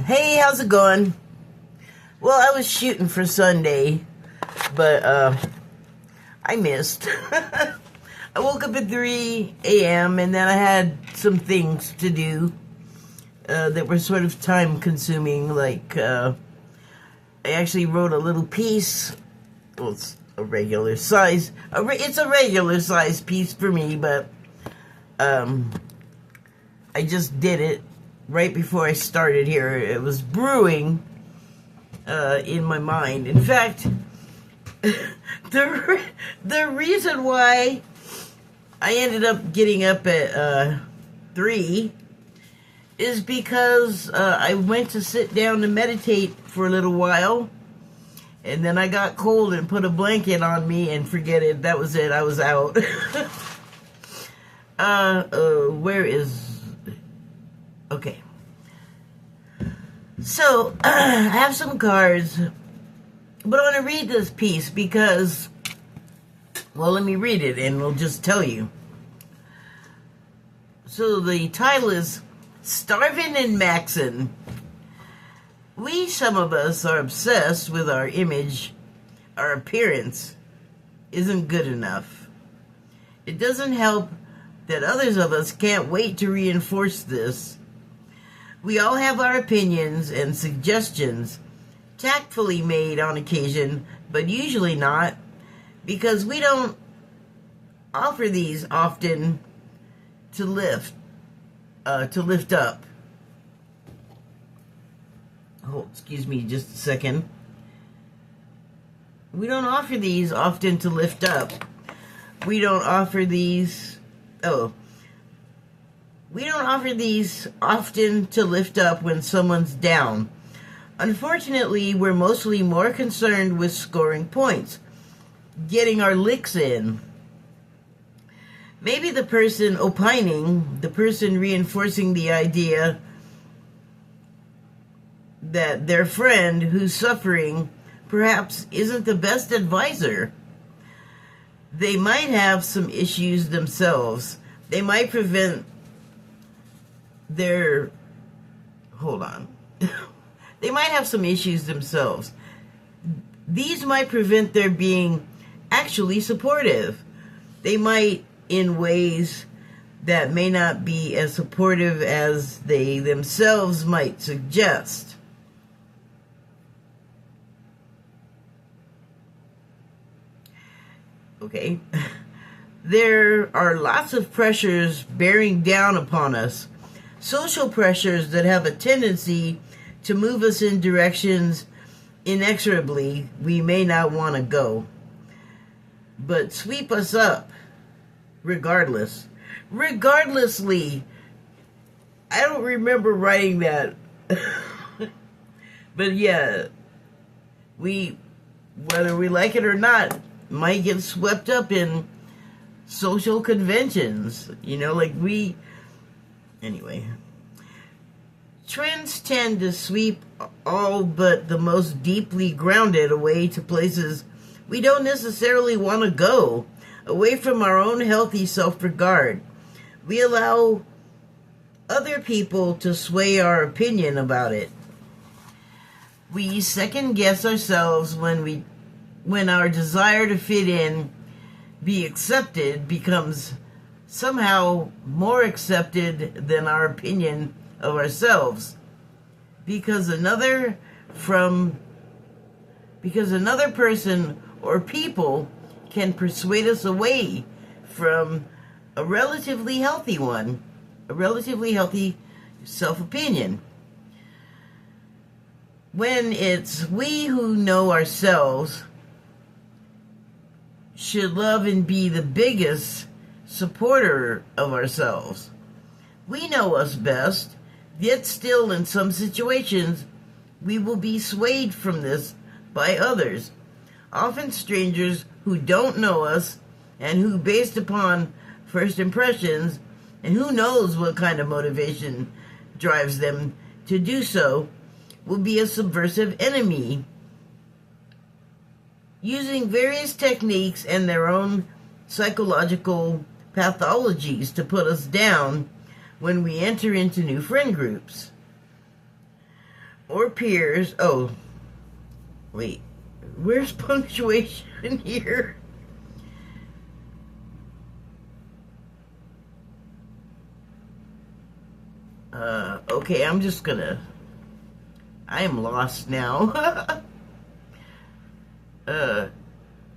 Hey, how's it going? Well, I was shooting for Sunday, but I missed. I woke up at 3 a.m. and then I had some things to do that were sort of time consuming. Like, I actually wrote a little piece. Well, it's a regular size. It's a regular size piece for me, but I just did it right before I started here. It was brewing in my mind. In fact, the reason why I ended up getting up at 3 is because I went to sit down to meditate for a little while, and then I got cold and put a blanket on me and forget it. That was it. I was out. Where is... Okay. So, I have some cards, but I want to read this piece because, well, let me read it and I'll just tell you. So the title is Starvin' and Maxin'. Some of us are obsessed with our image. Our appearance isn't good enough. It doesn't help that others of us can't wait to reinforce this. We all have our opinions and suggestions, tactfully made on occasion, but usually not, because we don't offer these often to lift up. Oh, excuse me just a second. We don't offer these often to lift up. We don't offer these often to lift up when someone's down. Unfortunately, we're mostly more concerned with scoring points, getting our licks in. Maybe the person opining, the person reinforcing the idea that their friend who's suffering perhaps isn't the best advisor. They might have some issues themselves. They might prevent their... Hold on. They might have some issues themselves. These might prevent their being actually supportive. They might, in ways that may not be as supportive as they themselves might suggest. Okay. There are lots of pressures bearing down upon us. Social pressures that have a tendency to move us in directions inexorably we may not want to go, but sweep us up regardlessly. I don't remember writing that. But yeah, whether we like it or not, might get swept up in social conventions, anyway. Trends tend to sweep all but the most deeply grounded away to places we don't necessarily want to go, away from our own healthy self-regard. We allow other people to sway our opinion about it. We second-guess ourselves when our desire to fit in, be accepted, becomes somehow more accepted than our opinion of ourselves, because another person or people can persuade us away from a relatively healthy self-opinion. When it's we who know ourselves should love and be the biggest supporter of ourselves. We know us best, yet still in some situations we will be swayed from this by others, often strangers who don't know us and who, based upon first impressions, and who knows what kind of motivation drives them to do so, will be a subversive enemy, using various techniques and their own psychological pathologies to put us down when we enter into new friend groups. or peers. Oh, wait. Where's punctuation here? Okay, I am lost now.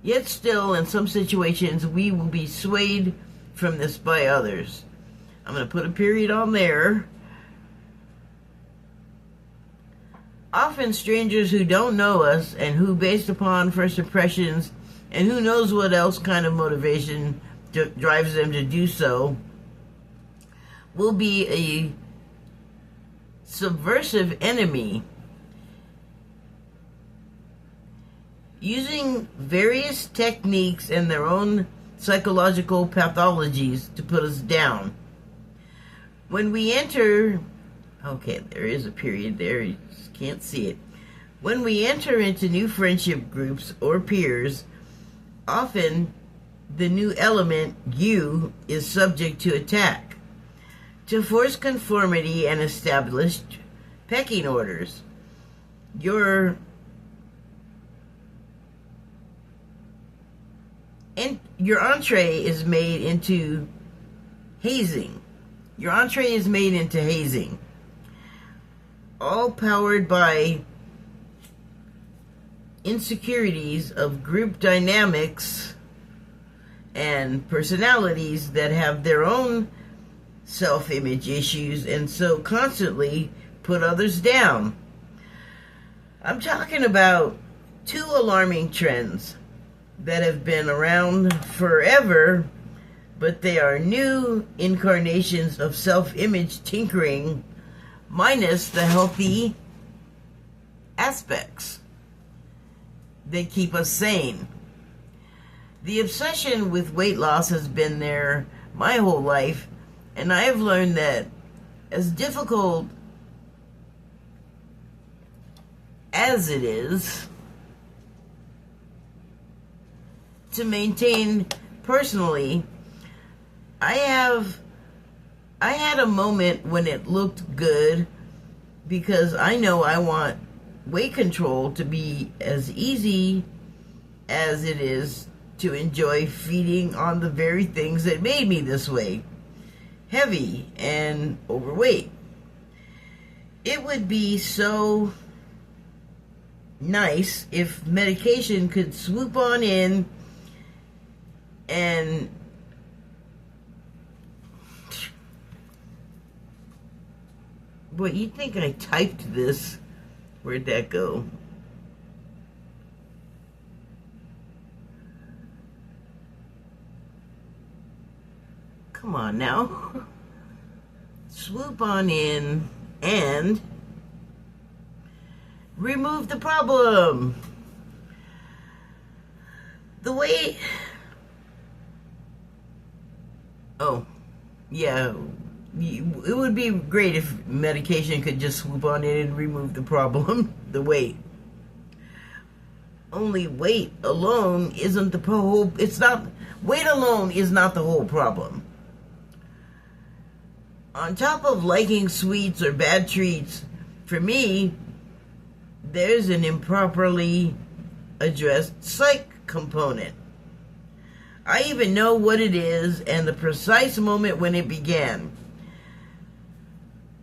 Yet still, in some situations, we will be swayed from this by others. I'm going to put a period on there. Often strangers who don't know us and who, based upon first impressions and who knows what else kind of motivation drives them to do so, will be a subversive enemy, using various techniques and their own psychological pathologies to put us down. When we enter, okay, there is a period there, you just can't see it. When we enter into new friendship groups or peers, often the new element, you, is subject to attack, to force conformity and established pecking orders. Your entree is made into hazing. Your entree is made into hazing. All powered by insecurities of group dynamics and personalities that have their own self-image issues and so constantly put others down. I'm talking about two alarming trends that have been around forever, but they are new incarnations of self-image tinkering minus the healthy aspects. They keep us sane. The obsession with weight loss has been there my whole life, and I have learned that as difficult as it is to maintain personally, I had a moment when it looked good because I know I want weight control to be as easy as it is to enjoy feeding on the very things that made me this way, heavy and overweight. It would be so nice if medication could swoop on in and boy, you'd think I typed this. Where'd that go? Come on now. Swoop on in and remove the problem. The way... Oh, yeah. It would be great if medication could just swoop on in and remove the problem, the weight. Only weight alone isn't the whole... Weight alone is not the whole problem. On top of liking sweets or bad treats, for me, there's an improperly addressed psych component. I even know what it is and the precise moment when it began.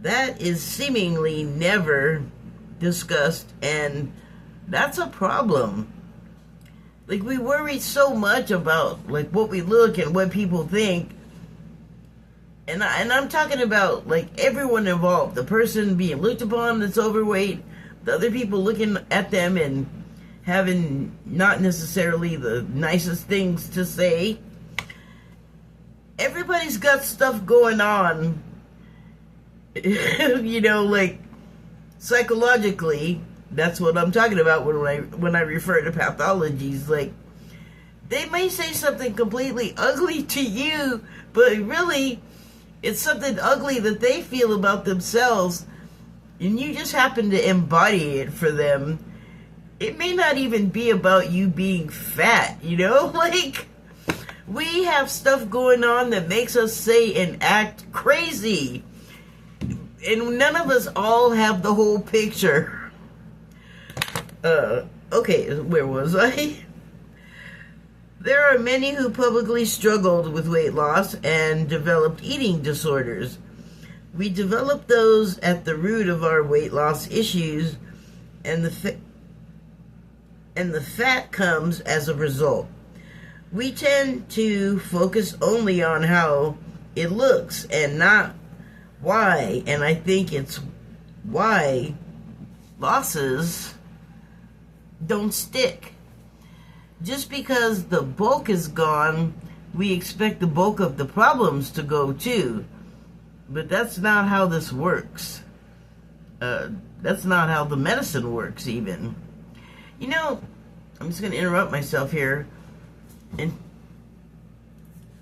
That is seemingly never discussed, and that's a problem. Like, we worry so much about like what we look and what people think. And I'm talking about like everyone involved, the person being looked upon that's overweight, the other people looking at them and having not necessarily the nicest things to say. Everybody's got stuff going on, you know, like psychologically. That's what I'm talking about when I refer to pathologies. Like, they may say something completely ugly to you, but really it's something ugly that they feel about themselves, and you just happen to embody it for them. It may not even be about you being fat, you know? Like, we have stuff going on that makes us say and act crazy. And none of us all have the whole picture. Okay, where was I? There are many who publicly struggled with weight loss and developed eating disorders. We develop those at the root of our weight loss issues, and the fat comes as a result. We tend to focus only on how it looks and not why, and I think it's why losses don't stick. Just because the bulk is gone, we expect the bulk of the problems to go too. But that's not how this works. That's not how the medicine works even. You know, I'm just going to interrupt myself here. And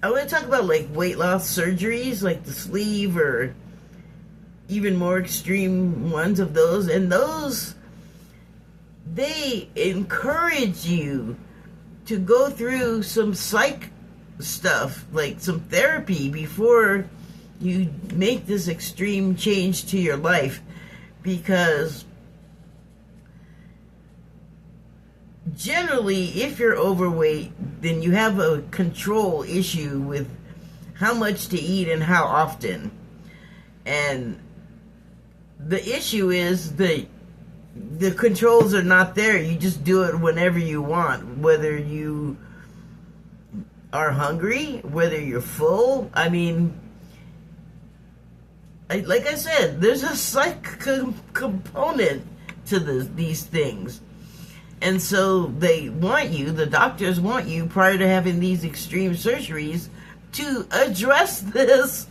I want to talk about like weight loss surgeries, like the sleeve or even more extreme ones of those. And those, they encourage you to go through some psych stuff, like some therapy, before you make this extreme change to your life. Because generally, if you're overweight, then you have a control issue with how much to eat and how often. And the issue is that the controls are not there. You just do it whenever you want, whether you are hungry, whether you're full. I mean, like I said, there's a psych component to these things. And so they want you, the doctors want you, prior to having these extreme surgeries, to address this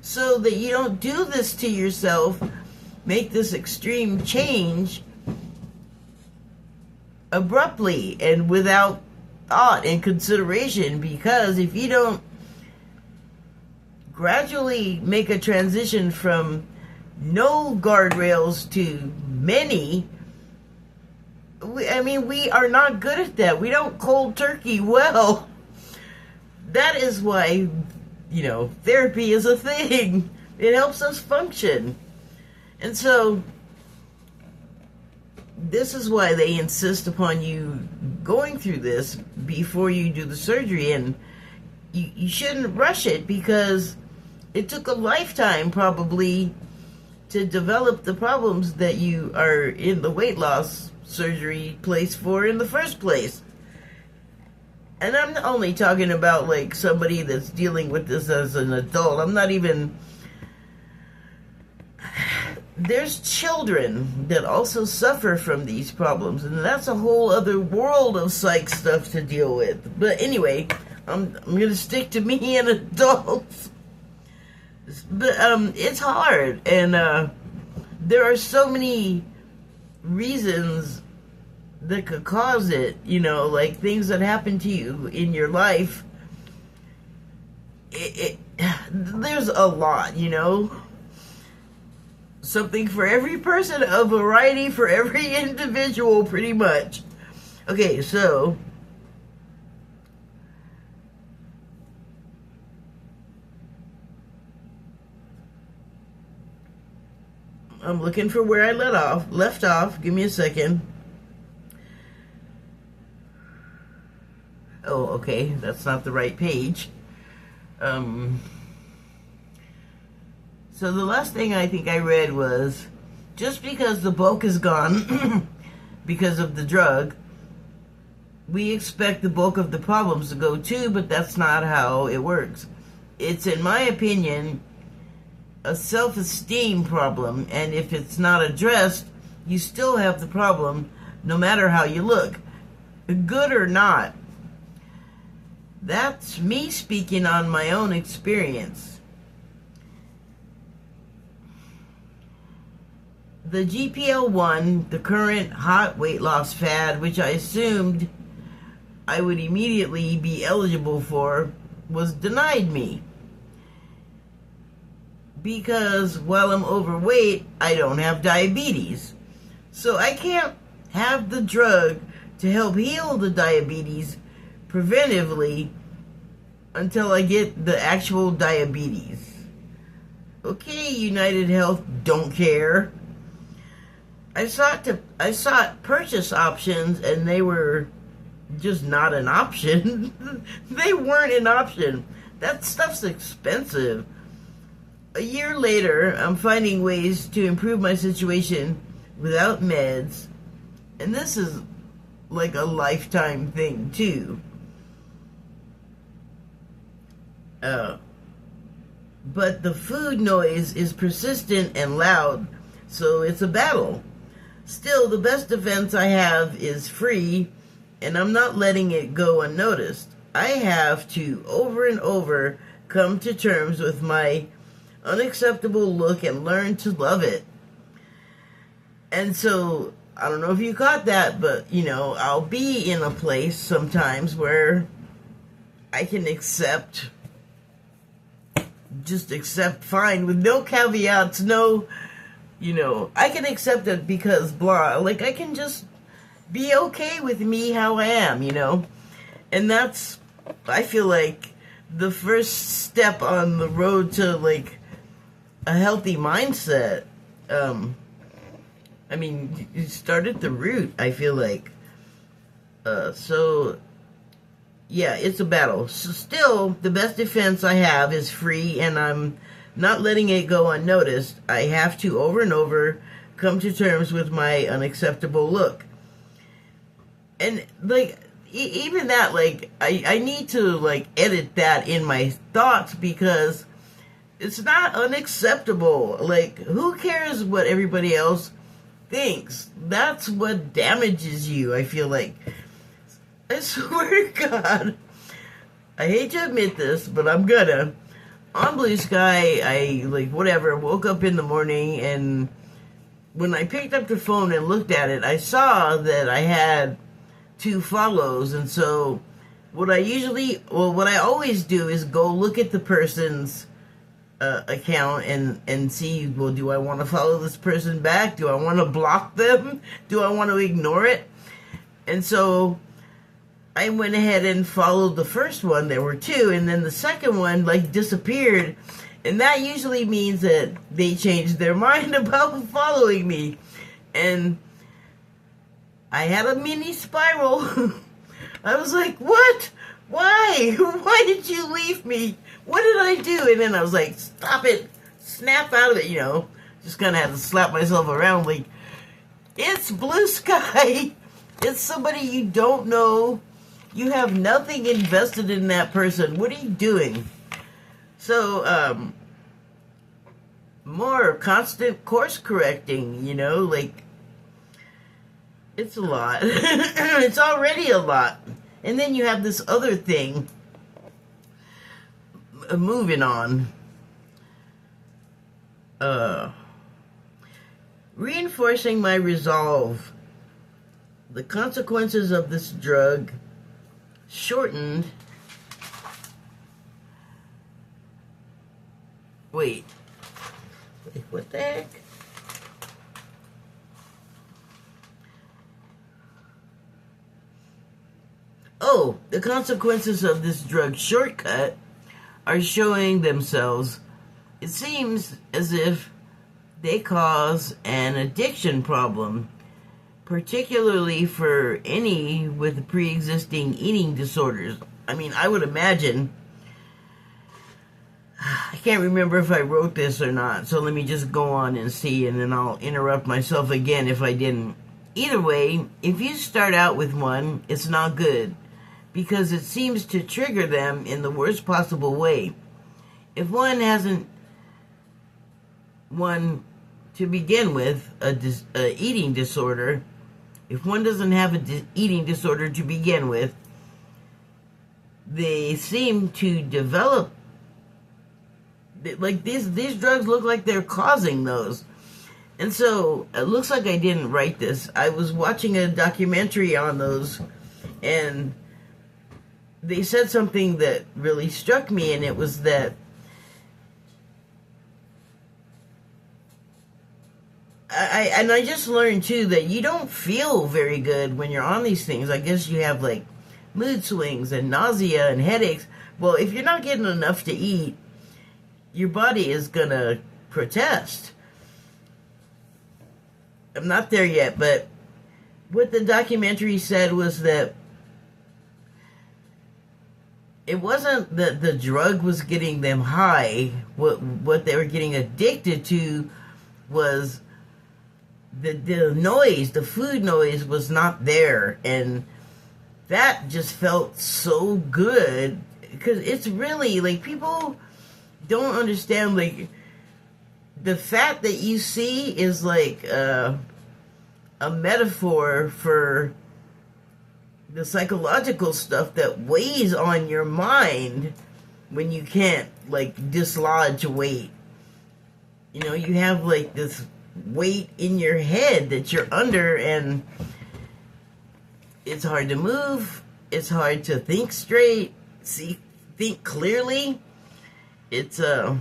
so that you don't do this to yourself, make this extreme change abruptly and without thought and consideration. Because if you don't gradually make a transition from no guardrails to many, we are not good at that. We don't cold turkey well. That is why, therapy is a thing. It helps us function. And so, this is why they insist upon you going through this before you do the surgery. And you shouldn't rush it, because it took a lifetime probably to develop the problems that you are in the weight loss surgery place for in the first place. And I'm only talking about like somebody that's dealing with this as an adult. I'm not even... There's children that also suffer from these problems, and that's a whole other world of psych stuff to deal with. But anyway, I'm going to stick to me and adults. But it's hard, and there are so many reasons that could cause it, like things that happen to you in your life. There's a lot, something for every person, a variety for every individual, pretty much. Okay, so I'm looking for where I left off. Give me a second. Oh, okay, that's not the right page. So the last thing I think I read was, just because the bulk is gone because of the drug, we expect the bulk of the problems to go too, but that's not how it works. It's, in my opinion, a self-esteem problem, and if it's not addressed, you still have the problem no matter how you look, good or not. That's me speaking on my own experience. The GLP-1, the current hot weight loss fad, which I assumed I would immediately be eligible for, was denied me. Because while I'm overweight, I don't have diabetes. So I can't have the drug to help heal the diabetes preventively until I get the actual diabetes. Okay, United Health don't care. I sought purchase options and they were just not an option. They weren't an option. That stuff's expensive. A year later, I'm finding ways to improve my situation without meds, and this is like a lifetime thing too. Uh, but the food noise is persistent and loud, so it's a battle. Still, the best defense I have is free, and I'm not letting it go unnoticed. I have to, over and over, come to terms with my unacceptable look and learn to love it. And so, I don't know if you caught that, but, I'll be in a place sometimes where I can just accept fine with no caveats, I can accept it because blah, like I can just be okay with me how I am, and that's, I feel like, the first step on the road to like a healthy mindset. You start at the root, I feel like. So yeah, it's a battle. So still, the best defense I have is free, and I'm not letting it go unnoticed. I have to, over and over, come to terms with my unacceptable look. And, like, even that, like, I need to, like, edit that in my thoughts because it's not unacceptable. Like, who cares what everybody else thinks? That's what damages you, I feel like. I swear to God, I hate to admit this, but I'm gonna. On Blue Sky, I, woke up in the morning, and when I picked up the phone and looked at it, I saw that I had 2 follows, and so what I always do is go look at the person's account and see, well, do I want to follow this person back? Do I want to block them? Do I want to ignore it? And so I went ahead and followed the first one. There were 2, and then the second one disappeared, and that usually means that they changed their mind about following me. And I had a mini spiral. I was like, what? Why? Why did you leave me? What did I do? And then I was like, stop it. Snap out of it, Just kind of had to slap myself around like, it's Blue Sky. It's somebody you don't know. You have nothing invested in that person. What are you doing? So, more constant course correcting, it's a lot. It's already a lot. And then you have this other thing. Moving on. Reinforcing my resolve. The consequences of this drug shortened. Wait, what the heck? Oh, the consequences of this drug shortcut are showing themselves. It seems as if they cause an addiction problem, particularly for any with pre-existing eating disorders. I would imagine, I can't remember if I wrote this or not, so let me just go on and see, and then I'll interrupt myself again if I didn't. Either way, if you start out with one, it's not good, because it seems to trigger them in the worst possible way. If one hasn't one to begin with, a eating disorder, if one doesn't have an eating disorder to begin with, they seem to develop, like these drugs look like they're causing those. And so, it looks like I didn't write this. I was watching a documentary on those, and they said something that really struck me, and it was that I just learned too that you don't feel very good when you're on these things. I guess you have like mood swings and nausea and headaches. Well, if you're not getting enough to eat, your body is gonna protest. I'm not there yet, but what the documentary said was that it wasn't that the drug was getting them high. What they were getting addicted to was the noise. The food noise was not there, and that just felt so good, because it's really like, people don't understand, like, the fat that you see is like a metaphor for the psychological stuff that weighs on your mind when you can't, like, dislodge weight. You know, you have, like, this weight in your head that you're under, and it's hard to move. It's hard to think straight, think clearly. It's, so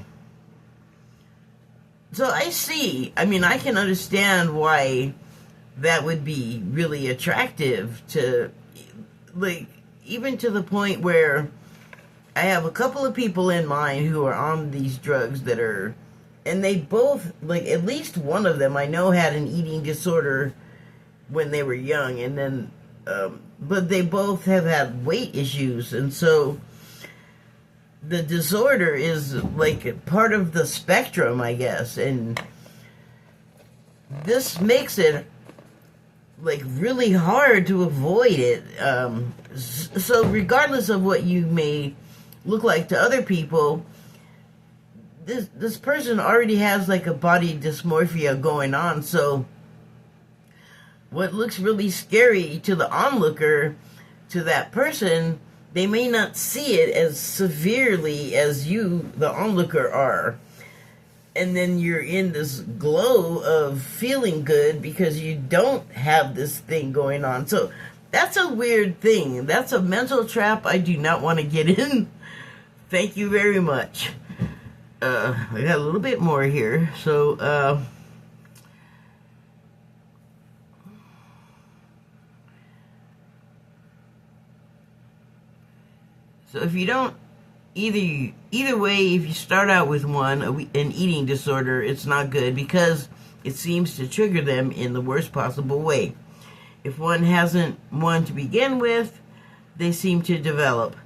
I mean, I can understand why that would be really attractive to, like, even to the point where I have a couple of people in mind who are on these drugs that are, and they both, like, at least one of them I know had an eating disorder when they were young, and then, but they both have had weight issues, and so the disorder is, like, part of the spectrum, I guess, and this makes it, like, really hard to avoid it. So regardless of what you may look like to other people, this person already has, like, a body dysmorphia going on, so what looks really scary to the onlooker, to that person, they may not see it as severely as you, the onlooker, are. And then you're in this glow of feeling good because you don't have this thing going on. So that's a weird thing. That's a mental trap I do not want to get in. Thank you very much. I got a little bit more here. So if you don't, either way, if you start out with an eating disorder, it's not good because it seems to trigger them in the worst possible way. If one hasn't one to begin with, they seem to develop.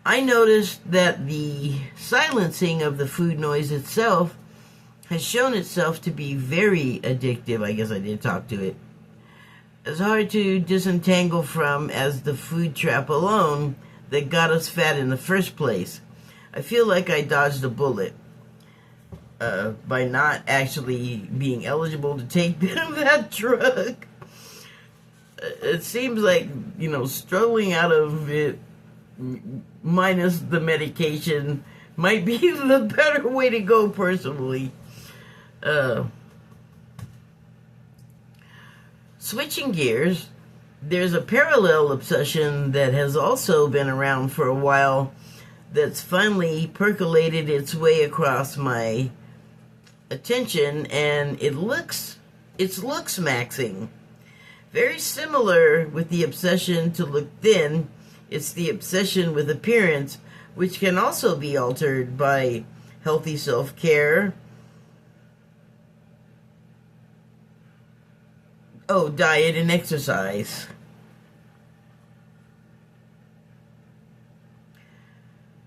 I noticed that the silencing of the food noise itself has shown itself to be very addictive. I guess I did talk to it. It's hard to disentangle from as the food trap alone that got us fat in the first place. I feel like I dodged a bullet by not actually being eligible to take that drug. It seems like, struggling out of it minus the medication might be the better way to go, personally. Switching gears, there's a parallel obsession that has also been around for a while that's finally percolated its way across my attention, and it's looks maxing. Very similar with the obsession to look thin, it's the obsession with appearance, which can also be altered by healthy self-care. Diet and exercise.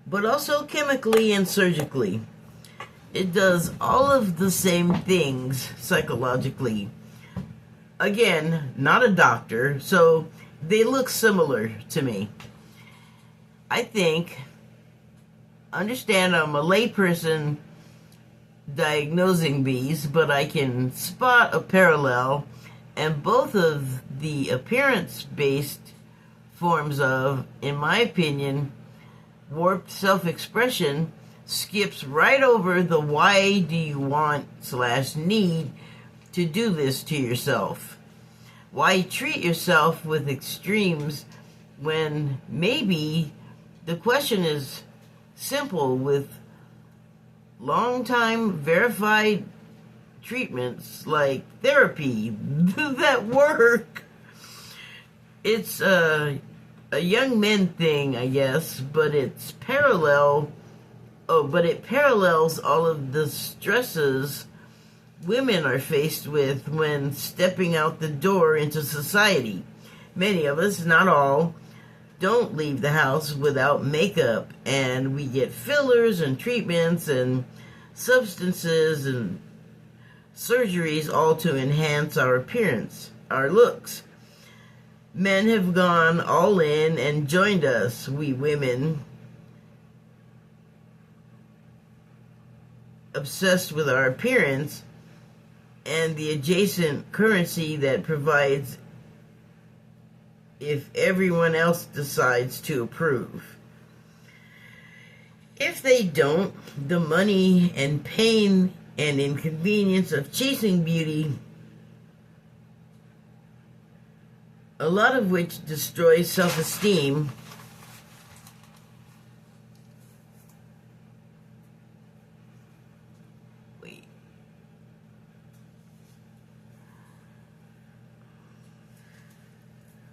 But also chemically and surgically. It does all of the same things psychologically. Again, not a doctor, so they look similar to me. I think, understand I'm a layperson diagnosing these, but I can spot a parallel, and both of the appearance-based forms of, in my opinion, warped self-expression skips right over the why do you want/need to do this to yourself. Why treat yourself with extremes when maybe the question is simple with long-time verified treatments like therapy that work. It's a young men thing, I guess, but it's parallel Oh, but it parallels all of the stresses women are faced with when stepping out the door into society. Many of us, not all, don't leave the house without makeup, and we get fillers and treatments and substances and surgeries, all to enhance our appearance, our looks. Men have gone all in and joined us, we women, obsessed with our appearance and the adjacent currency that provides if everyone else decides to approve. If they don't, the money and pain and inconvenience of chasing beauty, a lot of which destroys self-esteem,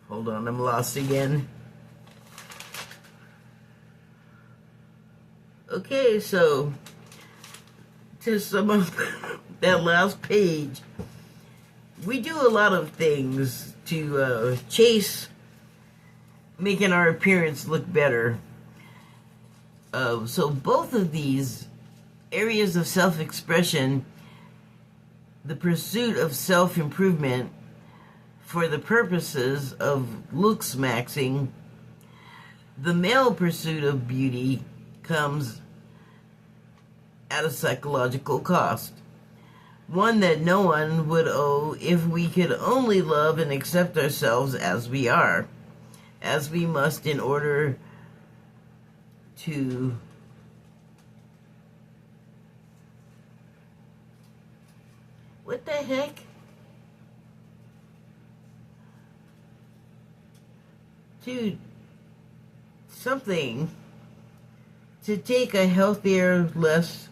hold on, I'm lost again. Okay, so to sum up that last page, we do a lot of things to chase making our appearance look better. So both of these areas of self-expression, the pursuit of self-improvement for the purposes of looks maxing, the male pursuit of beauty comes at a psychological cost. One that no one would owe if we could only love and accept ourselves as we are, as we must in order to what the heck? To something to take a healthier, less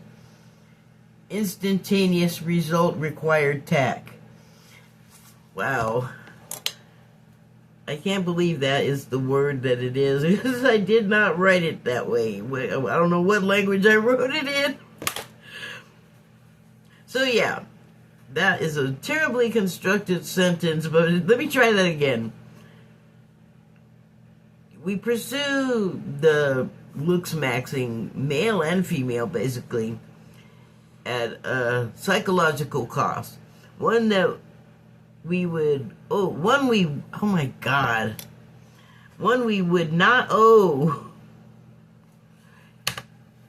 instantaneous result required tack. Wow. I can't believe that is the word that it is, because I did not write it that way. I don't know what language I wrote it in. So yeah, that is a terribly constructed sentence, but let me try that again. We pursue the looks maxing, male and female basically, at a psychological cost. One that we would, one we would not owe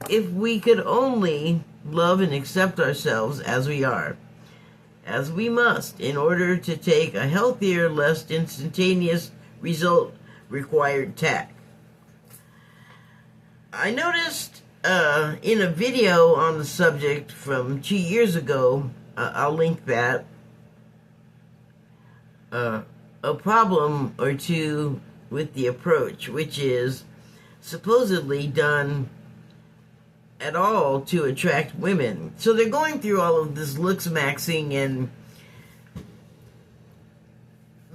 if we could only love and accept ourselves as we are, as we must, in order to take a healthier, less instantaneous result required tack. I noticed in a video on the subject from 2 years ago, I'll link that, a problem or two with the approach, which is supposedly done at all to attract women. So they're going through all of this looks maxing, and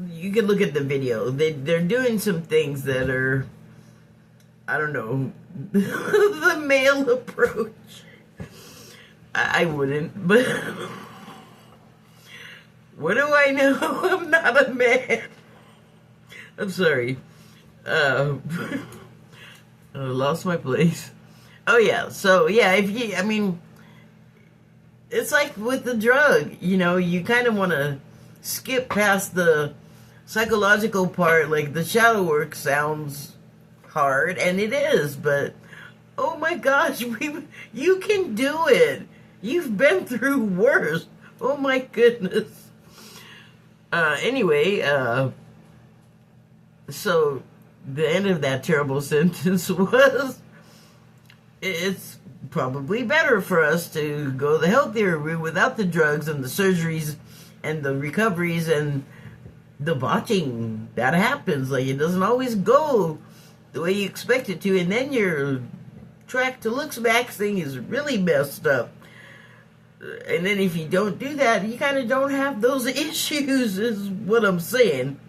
you can look at the video. They're doing some things that are, I don't know, the male approach. I wouldn't, but what do I know? I'm not a man. I'm sorry. I lost my place. Oh yeah, so yeah, it's like with the drug, you kind of want to skip past the psychological part. Like, the shadow work sounds hard, and it is, but oh my gosh, you can do it. You've been through worse. Oh my goodness. Anyway, so the end of that terrible sentence was, it's probably better for us to go the healthier route without the drugs and the surgeries and the recoveries and the botching that happens. Like, it doesn't always go the way you expect it to, and then your track to looks maxing is really messed up. And then if you don't do that, you kind of don't have those issues, is what I'm saying.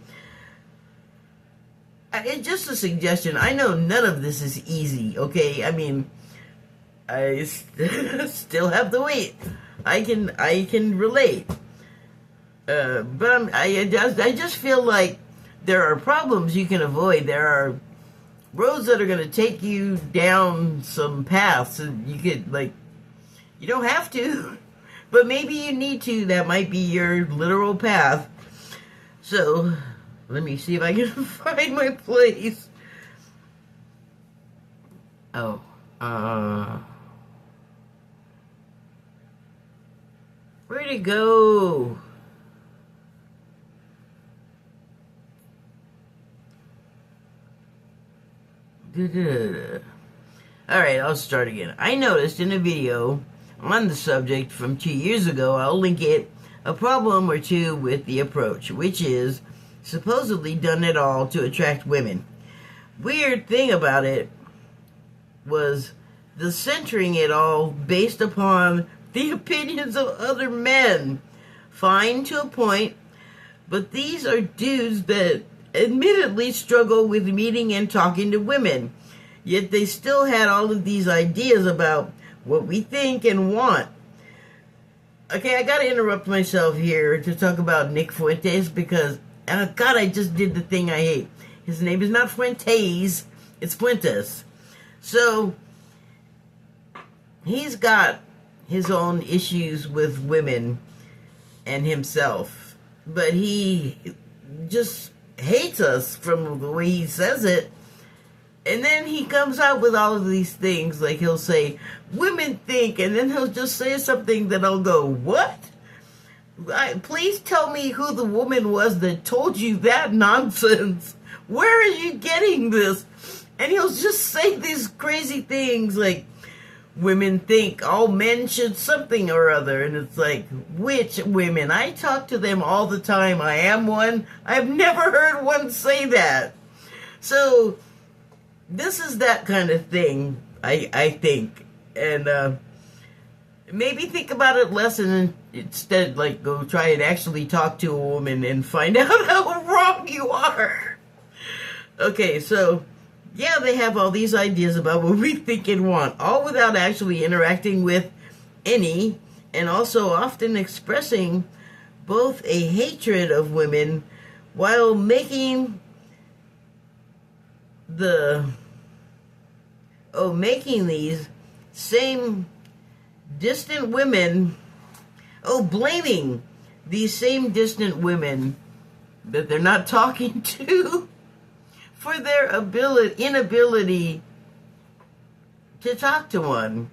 It's just a suggestion. I know none of this is easy, okay? I mean, I still have the weight. I can relate. But I just feel like there are problems you can avoid. There are roads that are going to take you down some paths, and you could, like, you don't have to, but maybe you need to. That might be your literal path. So let me see if I can find my place. Oh, where'd it go? Alright, I'll start again. I noticed in a video on the subject from 2 years ago, I'll link it, a problem or two with the approach, which is supposedly done it all to attract women. Weird thing about it was the centering it all based upon the opinions of other men. Fine to a point, but these are dudes that admittedly struggle with meeting and talking to women, yet they still had all of these ideas about what we think and want. Okay, I gotta interrupt myself here to talk about Nick Fuentes because, God, I just did the thing I hate. His name is not Fuentes, it's Fuentes. So, he's got his own issues with women and himself, but he just hates us from the way he says it. And then he comes out with all of these things, like he'll say, women think, and then he'll just say something that I'll go, what? Please tell me who the woman was that told you that nonsense. Where are you getting this? And he'll just say these crazy things like, women think all men should something or other. And it's like, which women? I talk to them all the time. I am one. I've never heard one say that. So this is that kind of thing, I think. And maybe think about it less and instead, like, go try and actually talk to a woman and find out how wrong you are. Okay, so yeah, they have all these ideas about what we think and want, all without actually interacting with any, and also often expressing both a hatred of women while making these same distant women, blaming these same distant women that they're not talking to for their inability to talk to one.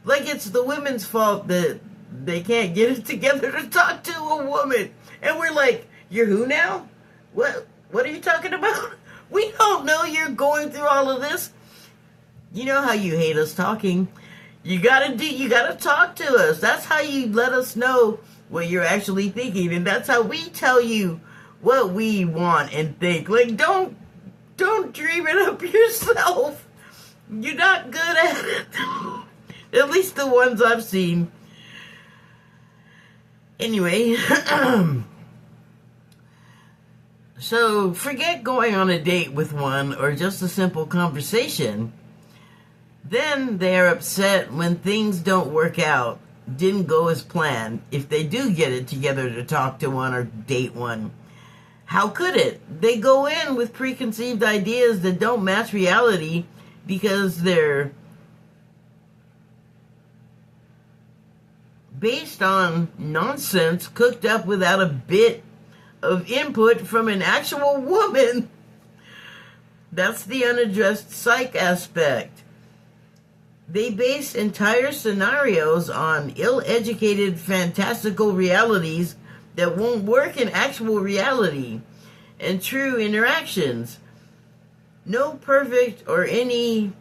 Like it's the women's fault that they can't get it together to talk to a woman. And we're like, you're who now? What are you talking about? We don't know you're going through all of this. You know how you hate us talking. You gotta talk to us. That's how you let us know what you're actually thinking, and that's how we tell you what we want and think. Like, don't dream it up yourself. You're not good at it. At least the ones I've seen. Anyway, so forget going on a date with one or just a simple conversation. Then they're upset when things don't work out, didn't go as planned, if they do get it together to talk to one or date one. How could it? They go in with preconceived ideas that don't match reality because they're based on nonsense cooked up without a bit of input from an actual woman. That's the unaddressed psych aspect. They base entire scenarios on ill-educated, fantastical realities that won't work in actual reality and true interactions. No perfect or any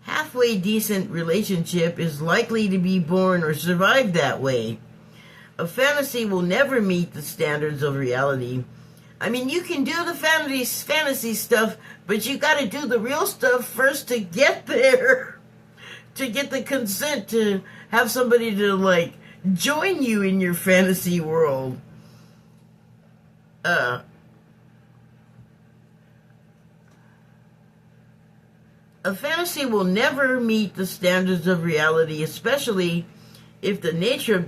halfway decent relationship is likely to be born or survive that way. A fantasy will never meet the standards of reality. I mean, you can do the fantasy stuff, but you gotta do the real stuff first to get there. To get the consent to have somebody to, like, join you in your fantasy world. A fantasy will never meet the standards of reality, especially if the nature of